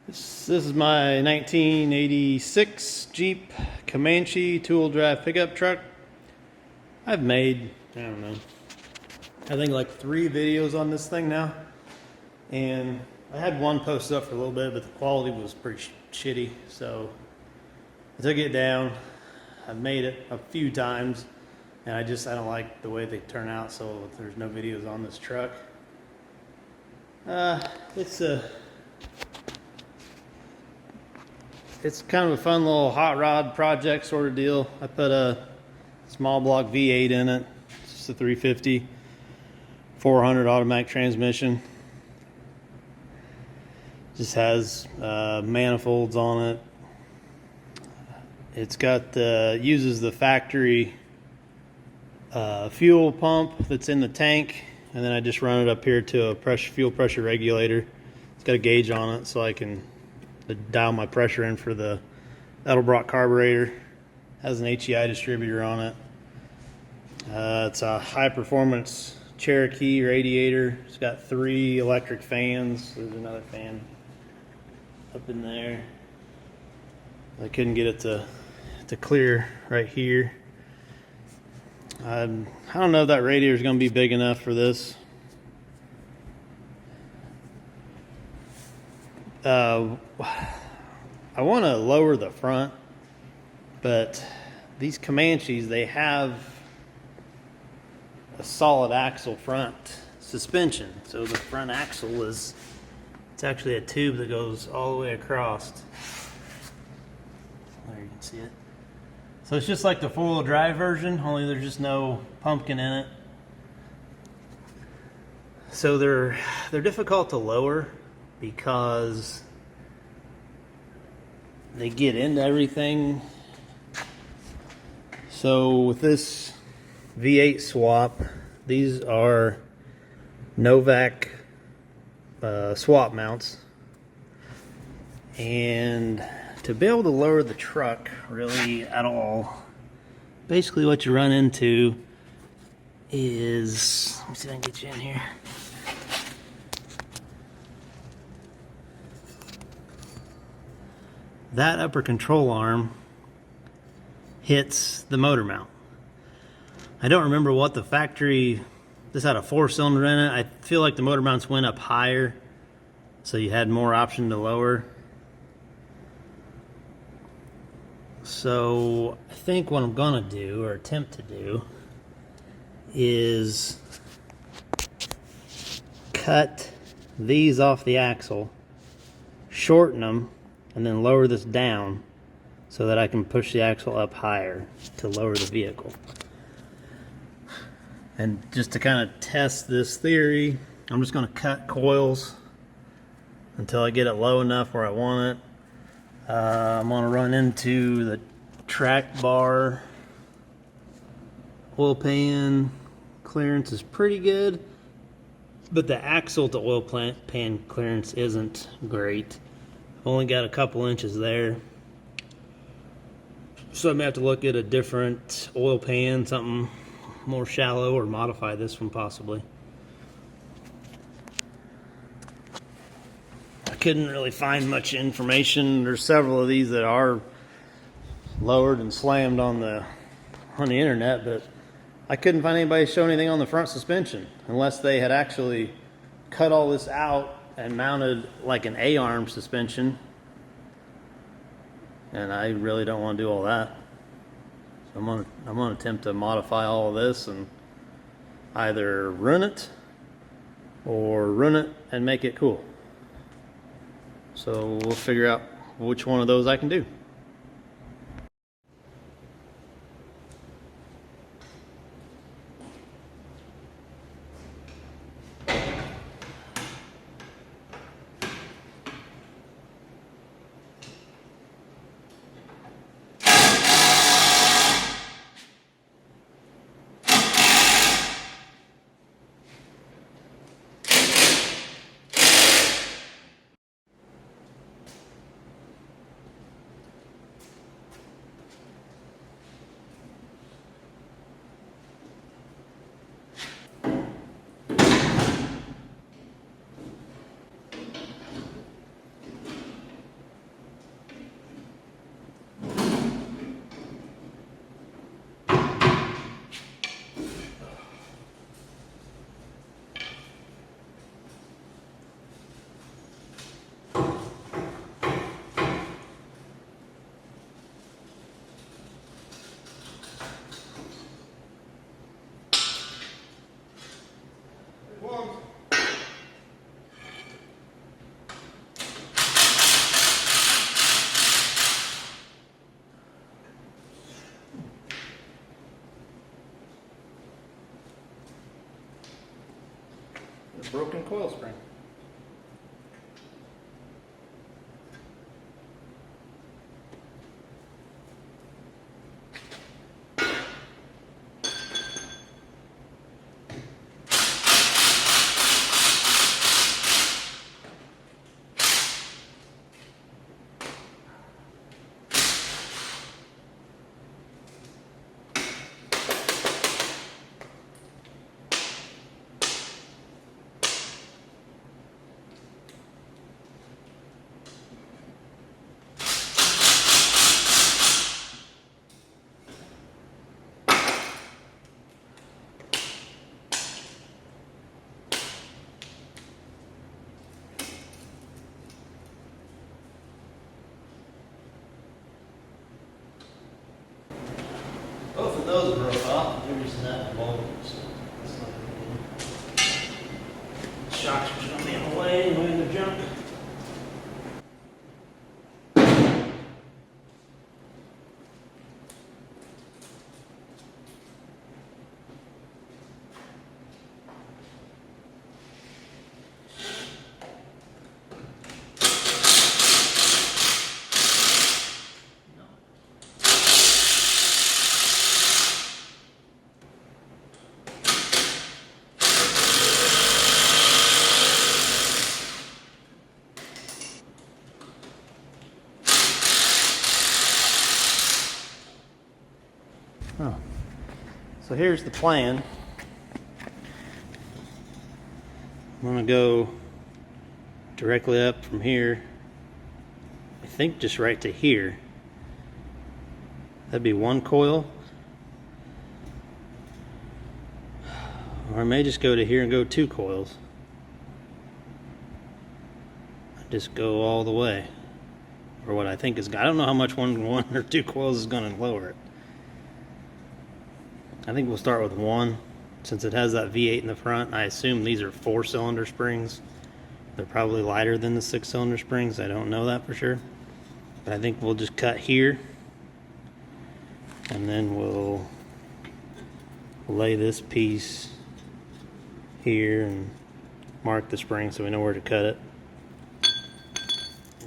This is my 1986 Jeep Comanche two-wheel drive pickup truck. I've made, I don't know, I think like 3 videos on this thing now. And I had one posted up for a little bit, but the quality was pretty shitty. So I took it down. I've made it a few times, and I don't like the way they turn out, so there's no videos on this truck. It's kind of a fun little hot rod project sort of deal. I put a small block V8 in it. It's just a 350 400 automatic transmission. Just has manifolds on it. It's got uses the factory fuel pump that's in the tank, and then I just run it up here to a fuel pressure regulator. It's got a gauge on it so I can dial my pressure in for the Edelbrock carburetor. Has an HEI distributor on it. It's a high performance Cherokee radiator. It's got 3 electric fans. There's another fan up in there. I couldn't get it to clear right here. I don't know if that radiator is going to be big enough for this. I want to lower the front, but these Comanches, they have a solid axle front suspension. So the front axle it's actually a tube that goes all the way across. There you can see it. So it's just like the 4-wheel drive version, only there's just no pumpkin in it. So they're difficult to lower because they get into everything. So with this V8 swap, these are Novak swap mounts, and to be able to lower the truck really at all, basically what you run into is, let me see if I can get you in here. That upper control arm hits the motor mount. I don't remember what the factory, this had a 4-cylinder in it. I feel like the motor mounts went up higher, so you had more option to lower. So I think what I'm gonna do, or attempt to do, is cut these off the axle, shorten them, and then lower this down so that I can push the axle up higher to lower the vehicle. And just to kind of test this theory, I'm just going to cut coils until I get it low enough where I want it. I'm going to run into the track bar. Oil pan clearance is pretty good, but the axle to oil pan clearance isn't great. I've only got a couple inches there, so I may have to look at a different oil pan, something more shallow, or modify this one possibly. I couldn't really find much information. There's several of these that are lowered and slammed on the internet, but I couldn't find anybody show anything on the front suspension unless they had actually cut all this out and mounted like an A-arm suspension, and I really don't want to do all that. So I'm gonna attempt to modify all of this and either run it or run it and make it cool. So we'll figure out which one of those I can do. broken coil spring. Both of those broke off. They're just that bolt. So that's not good. Shocks are going to be in the way, moving the junk. Oh. So here's the plan. I'm going to go directly up from here. I think just right to here. That'd be one coil. Or I may just go to here and go 2 coils. Just go all the way. Or what I think is, I don't know how much one or 2 coils is going to lower it. I think we'll start with 1, since it has that V8 in the front. I assume these are 4-cylinder springs. They're probably lighter than the 6-cylinder springs. I don't know that for sure. But I think we'll just cut here. And then we'll lay this piece here and mark the spring so we know where to cut it.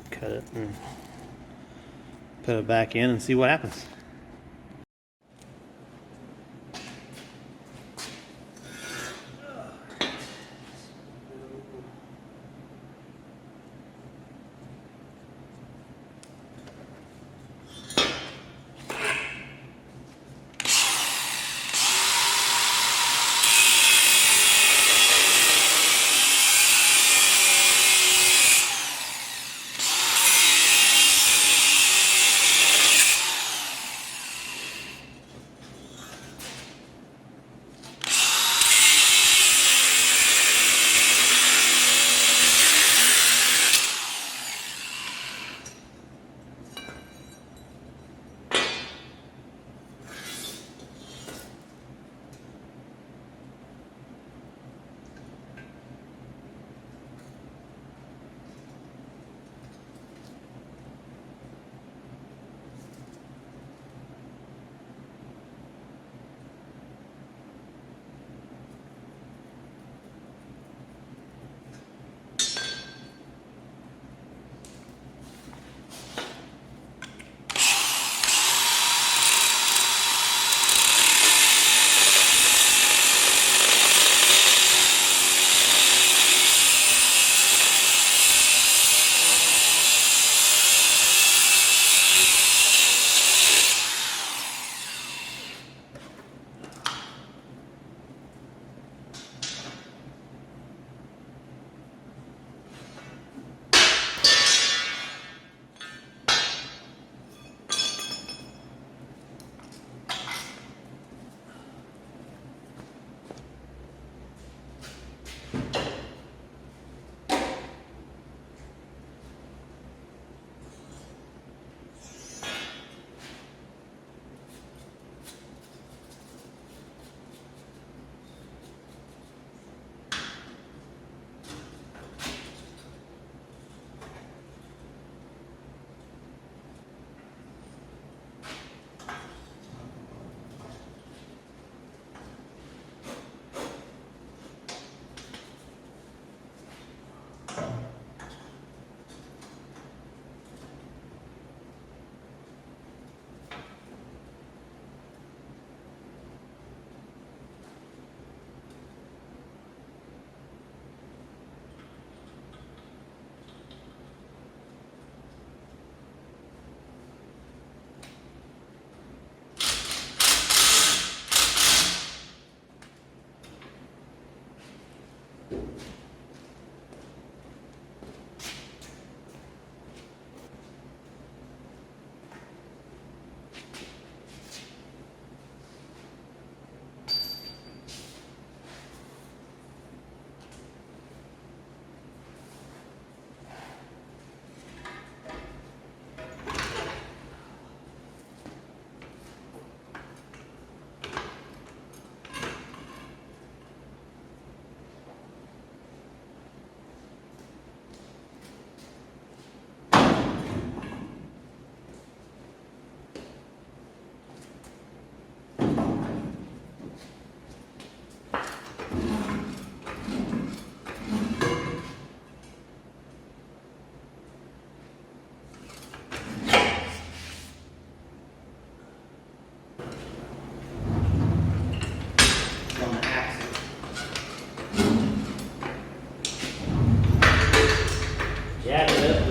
Cut it and put it back in and see what happens.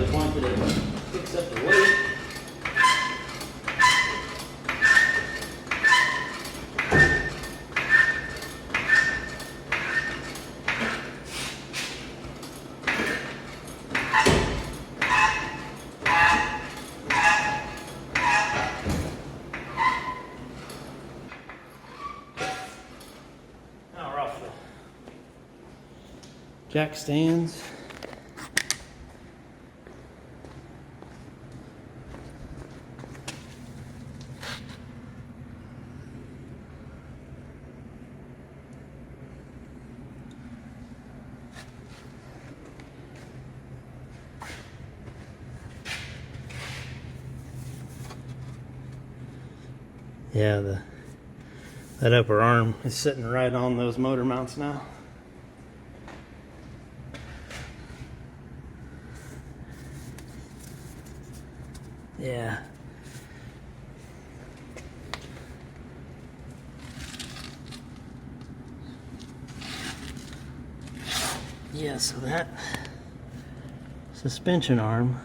the point that it picks up the weight. Now we're off the jack stands. Yeah, that upper arm is sitting right on those motor mounts now. Yeah. Yeah, so that suspension arm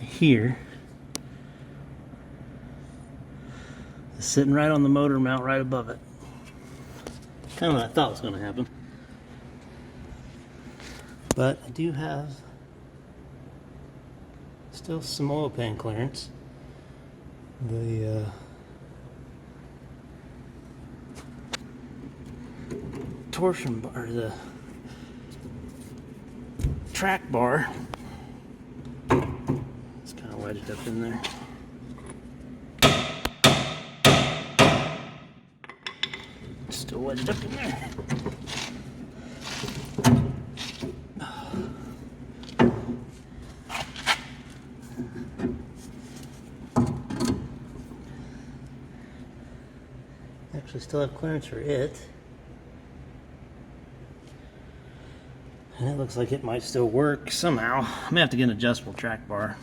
here is sitting right on the motor mount right above it. Kind of what I thought was going to happen. But I do have still some oil pan clearance. The torsion bar, the track bar, it's kind of wedged up in there. Still wedged up in there. Actually still have clearance for it. And it looks like it might still work somehow. I may have to get an adjustable track bar.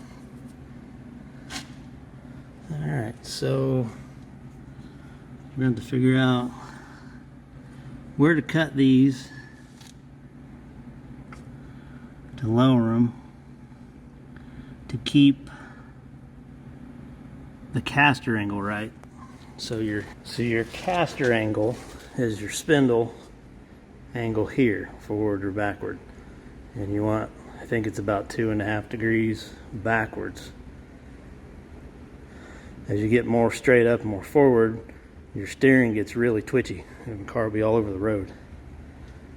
Alright, so we're going to have to figure out where to cut these to lower them to keep the caster angle right. So your caster angle is your spindle angle here, forward or backward, and you want, I think it's about 2.5 degrees backwards. As you get more straight up, more forward, your steering gets really twitchy and the car will be all over the road.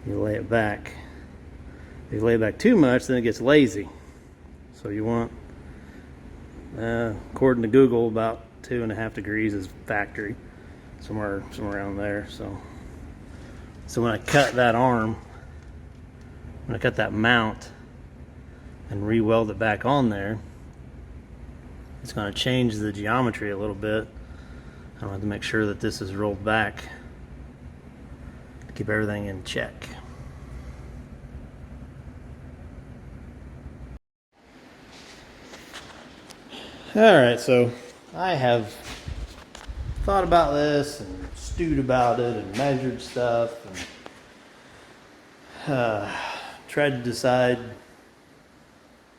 You lay it back. If you lay it back too much, then it gets lazy. So you want, according to Google, about 2.5 degrees is factory, somewhere around there. So when I cut that arm, when I cut that mount and re-weld it back on there, it's going to change the geometry a little bit. I want to make sure that this is rolled back to keep everything in check. Alright, so I have thought about this and stewed about it and measured stuff and tried to decide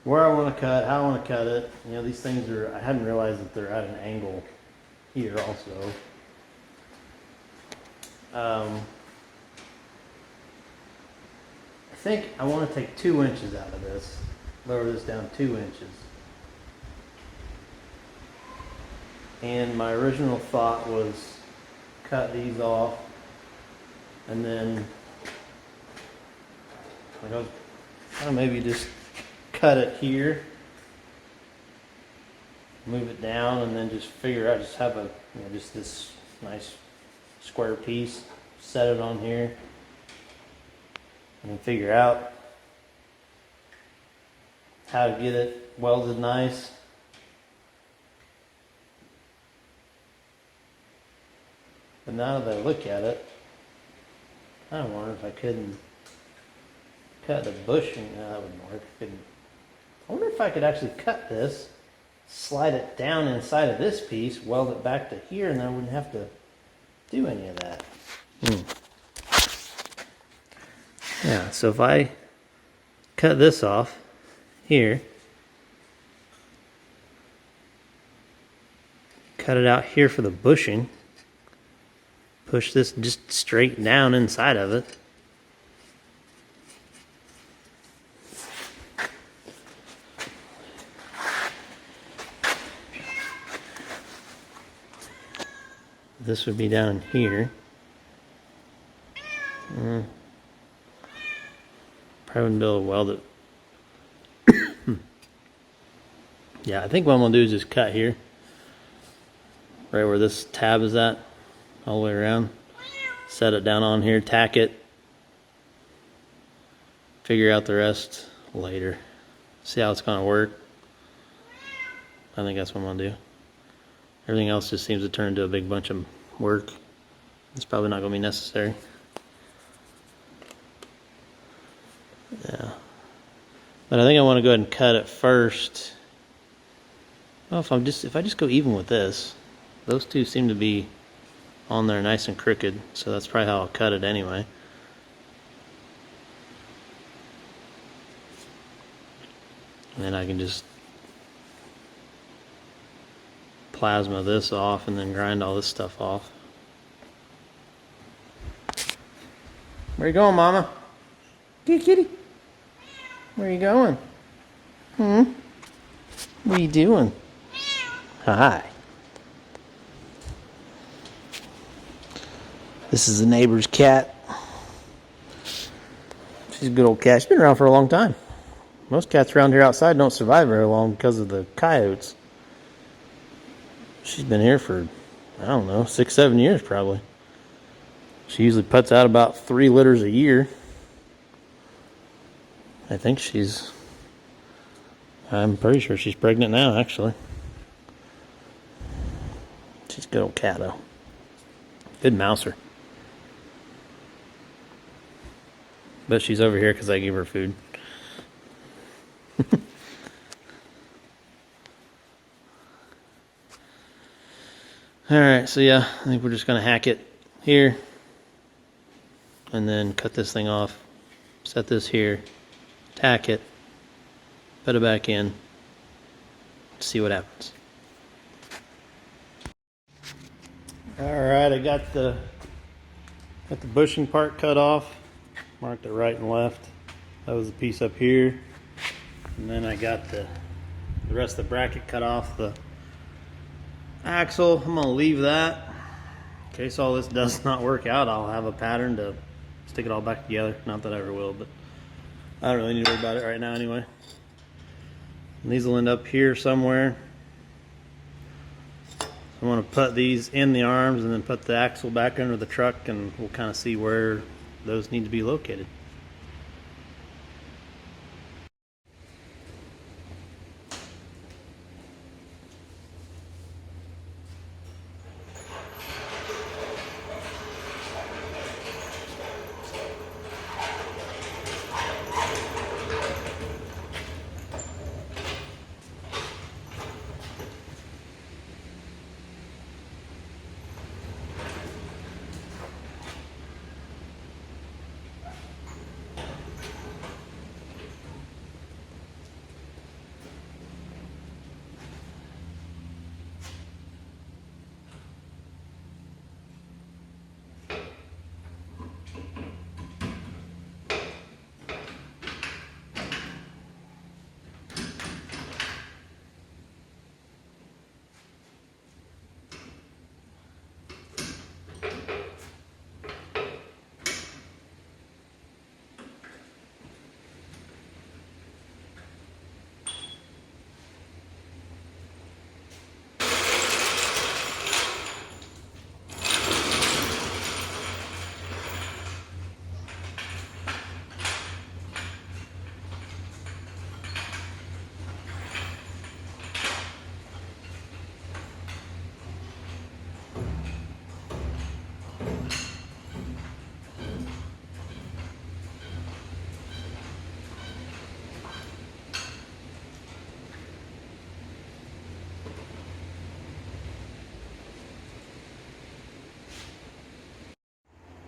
where I want to cut, how I want to cut it. You know, these things are, I hadn't realized that they're at an angle here also. I think I want to take 2 inches out of this, lower this down 2 inches. And my original thought was cut these off and then I was kind of maybe just cut it here, move it down, and then just figure out, just have a, you know, just this nice square piece, set it on here, and then figure out how to get it welded nice. But now that I look at it, I wonder if I couldn't cut the bushing. No, that wouldn't work. I wonder if I could actually cut this, slide it down inside of this piece, weld it back to here, and then I wouldn't have to do any of that. Yeah, so if I cut this off here. Cut it out here for the bushing. Push this just straight down inside of it. This would be down here. Probably wouldn't be able to weld it. Yeah, I think what I'm gonna do is just cut here. Right where this tab is at. All the way around. Set it down on here, tack it. Figure out the rest later. See how it's gonna work. I think that's what I'm gonna do. Everything else just seems to turn into a big bunch of work. It's probably not gonna be necessary. Yeah. But I think I want to go ahead and cut it first. Well, if I just go even with this, those two seem to be on there nice and crooked, so that's probably how I'll cut it anyway. And then I can just plasma this off and then grind all this stuff off. Where you going, Mama? Kitty, kitty. Where you going? What are you doing? Hi. This is the neighbor's cat. She's a good old cat. She's been around for a long time. Most cats around here outside don't survive very long because of the coyotes. She's been here for, I don't know, 6-7 years probably. She usually puts out about 3 litters a year. I think I'm pretty sure she's pregnant now, actually. She's a good old cat, though. Good mouser. But she's over here because I gave her food. Alright, so yeah, I think we're just going to hack it here. And then cut this thing off. Set this here. Tack it. Put it back in. See what happens. Alright, I got the bushing part cut off. Marked it right and left. That was the piece up here. And then I got the rest of the bracket cut off. The axle, I'm going to leave that. In case all this does not work out, I'll have a pattern to stick it all back together. Not that I ever will, but I don't really need to worry about it right now anyway. And these will end up here somewhere. I want to put these in the arms and then put the axle back under the truck, and we'll kind of see where those need to be located.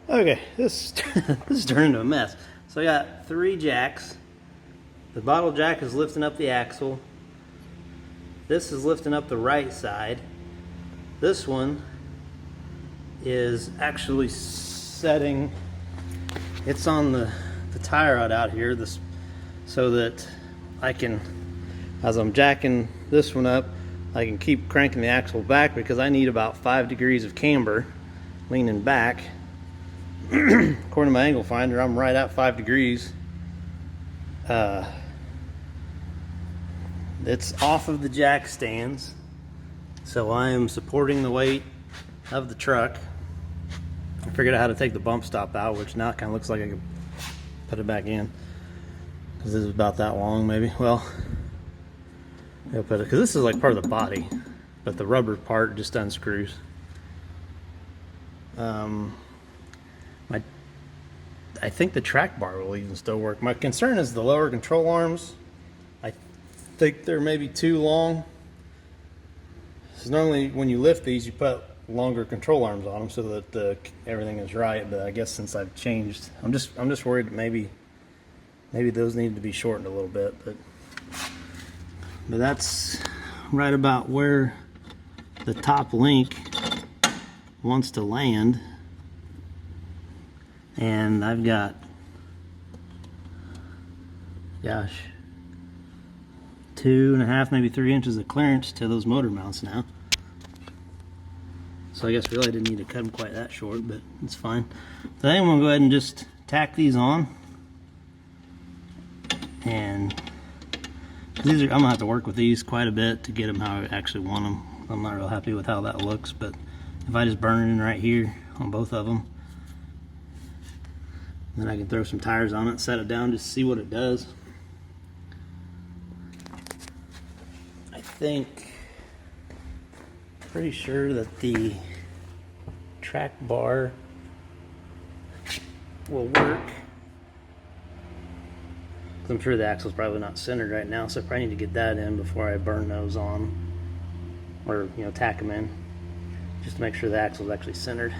Okay, this is turning into a mess. So I got 3 jacks The bottle jack is lifting up the axle. This is lifting up the right side. This one is actually setting, it's on the tie rod out here, this, so that I can, as I'm jacking this one up, I can keep cranking the axle back, because I need about 5 degrees of camber leaning back. According to my angle finder, I'm right at 5 degrees. It's off of the jack stands, so I am supporting the weight of the truck. I figured out how to take the bump stop out, which now it kind of looks like I can put it back in, because this is about that long, maybe. Well, I'll put it, because this is like part of the body, but the rubber part just unscrews. I think the track bar will even still work. My concern is the lower control arms. I think they're maybe too long. Because normally when you lift these, you put longer control arms on them so that everything is right. But I guess since I've changed, I'm just worried that maybe those need to be shortened a little bit. But that's right about where the top link wants to land. And I've got, gosh, 2.5, maybe 3 inches of clearance to those motor mounts now. So I guess really I didn't need to cut them quite that short, but it's fine. So I think I'm gonna go ahead and just tack these on. And these are, I'm gonna have to work with these quite a bit to get them how I actually want them. I'm not real happy with how that looks, but if I just burn it in right here on both of them, then I can throw some tires on it, set it down, just see what it does. I think, pretty sure that the track bar will work. I'm sure the axle's probably not centered right now, so I probably need to get that in before I burn those on, or tack them in, just to make sure the axle's actually centered.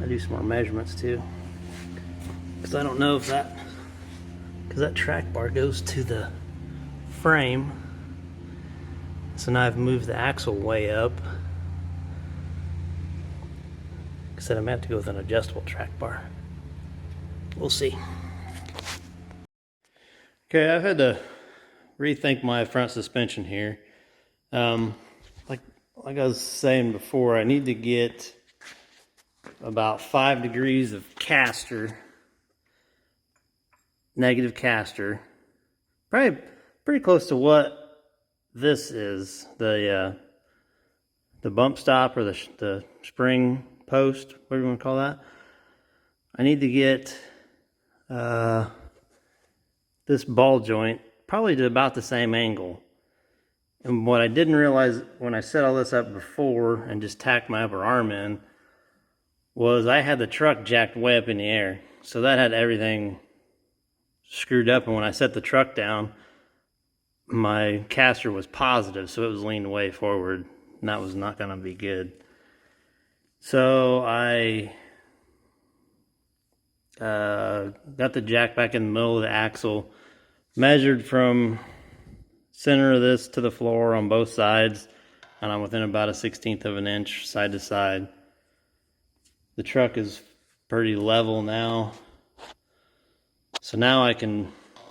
I do some more measurements too, because I don't know if that, because that track bar goes to the frame. So now I've moved the axle way up. Like I said, I may have to go with an adjustable track bar. We'll see. Okay, I've had to rethink my front suspension here. Like I was saying before, I need to get about 5 degrees of caster, negative caster, probably pretty close to what this is, the bump stop, or the spring post, whatever you want to call that. I need to get this ball joint probably to about the same angle. And what I didn't realize when I set all this up before and just tacked my upper arm in, was I had the truck jacked way up in the air. So that had everything screwed up, and when I set the truck down, my caster was positive, so it was leaned way forward, and that was not going to be good. So I got the jack back in the middle of the axle, measured from center of this to the floor on both sides, and I'm within about a 1/16 of an inch side to side. The truck is pretty level now, so now I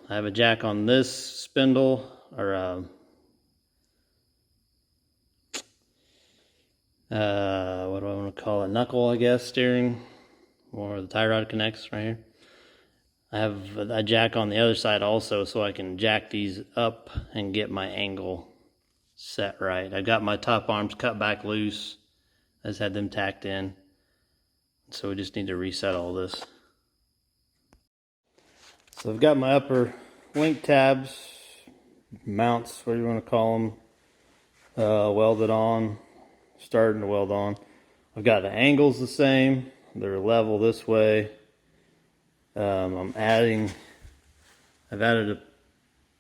have a jack on this spindle, or what do I want to call it, knuckle, I guess, steering, or the tie rod connects right here. I have a jack on the other side also, so I can jack these up and get my angle set right. I've got my top arms cut back loose. I just had them tacked in, so we just need to reset all this. So I've got my upper link tabs, mounts, what do you want to call them, welded on, starting to weld on. I've got the angles the same, they're level this way. I've added a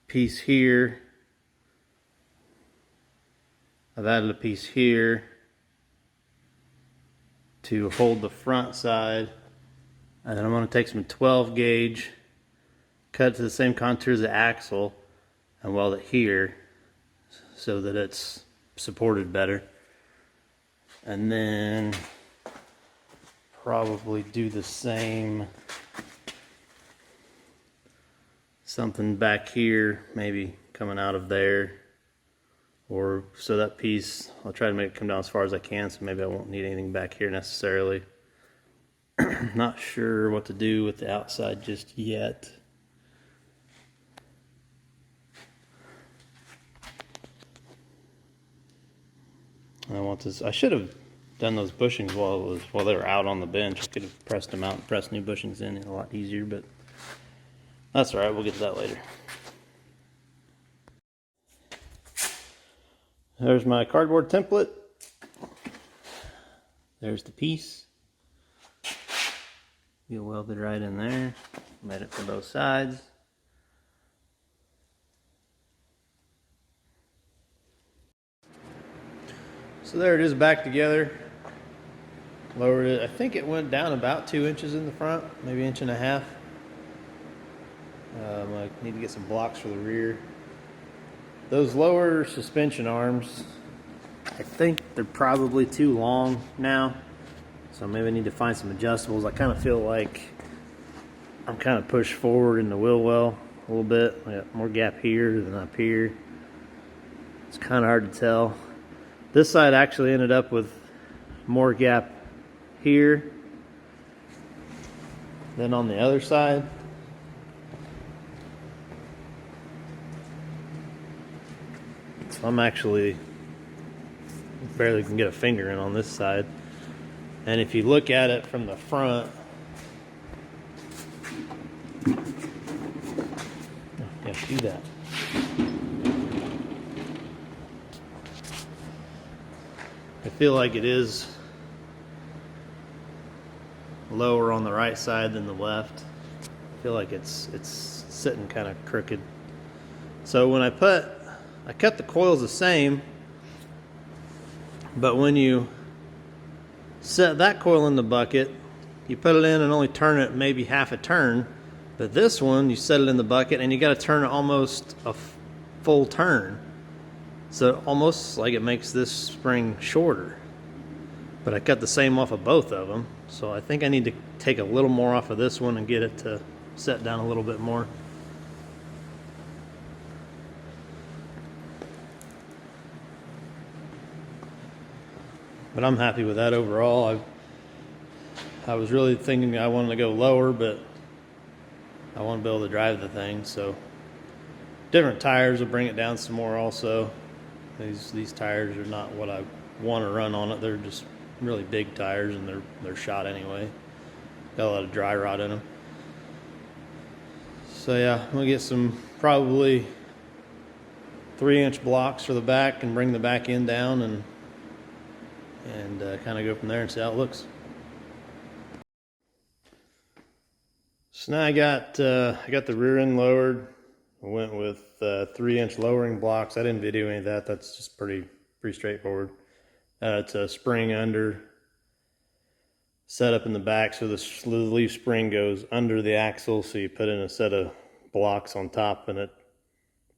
piece here, I've added a piece here to hold the front side, and then I'm going to take some 12 gauge cut it to the same contour as the axle and weld it here so that it's supported better. And then probably do the same, something back here, maybe coming out of there. Or so that piece, I'll try to make it come down as far as I can, so maybe I won't need anything back here necessarily. Not sure what to do with the outside just yet. I should have done those bushings while they were out on the bench. I could have pressed them out and pressed new bushings in a lot easier, but that's all right. We'll get to that later. There's my cardboard template. There's the piece. You'll weld it right in there. Made it for both sides. So there it is back together. Lowered it. I think it went down about 2 inches in the front, maybe 1.5 inches. I need to get some blocks for the rear. Those lower suspension arms, I think they're probably too long now. So maybe I need to find some adjustables. I kind of feel like I'm kind of pushed forward in the wheel well a little bit. I got more gap here than up here. It's kind of hard to tell. This side actually ended up with more gap here than on the other side. So I'm actually barely can get a finger in on this side. And if you look at it from the front, yeah, do that. I feel like it is lower on the right side than the left. I feel like it's sitting kind of crooked. So when I cut the coils the same, but when you set that coil in the bucket, you put it in and only turn it maybe half a turn. But this one, you set it in the bucket and you got to turn it almost a full turn. So almost like it makes this spring shorter. But I cut the same off of both of them. So I think I need to take a little more off of this one and get it to set down a little bit more. But I'm happy with that overall. I was really thinking I wanted to go lower, but I want to be able to drive the thing. So different tires will bring it down some more also. These tires are not what I want to run on it. They're just really big tires and they're shot anyway. Got a lot of dry rot in them. So yeah, I'm gonna get some probably 3-inch blocks for the back and bring the back end down and kind of go from there and see how it looks. So now I got the rear end lowered. I went with 3-inch lowering blocks. I didn't video any of that. That's just pretty straightforward. It's a spring under set up in the back, so the leaf spring goes under the axle. So you put in a set of blocks on top, and it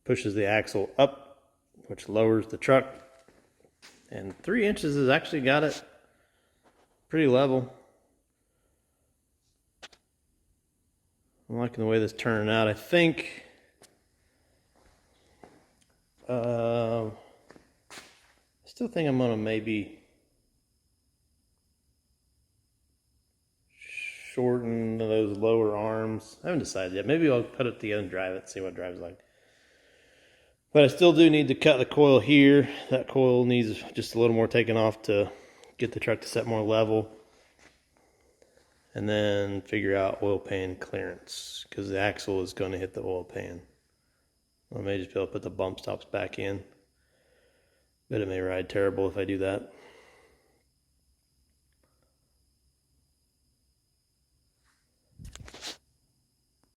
pushes the axle up, which lowers the truck. And 3 inches has actually got it pretty level. I'm liking the way this is turning out. I think I still think I'm gonna maybe shorten those lower arms. I haven't decided yet. Maybe I'll put it together and drive it, see what it drives like. But I still do need to cut the coil here. That coil needs just a little more taken off to get the truck to set more level. And then figure out oil pan clearance, because the axle is going to hit the oil pan. I may just be able to put the bump stops back in, but it may ride terrible if I do that.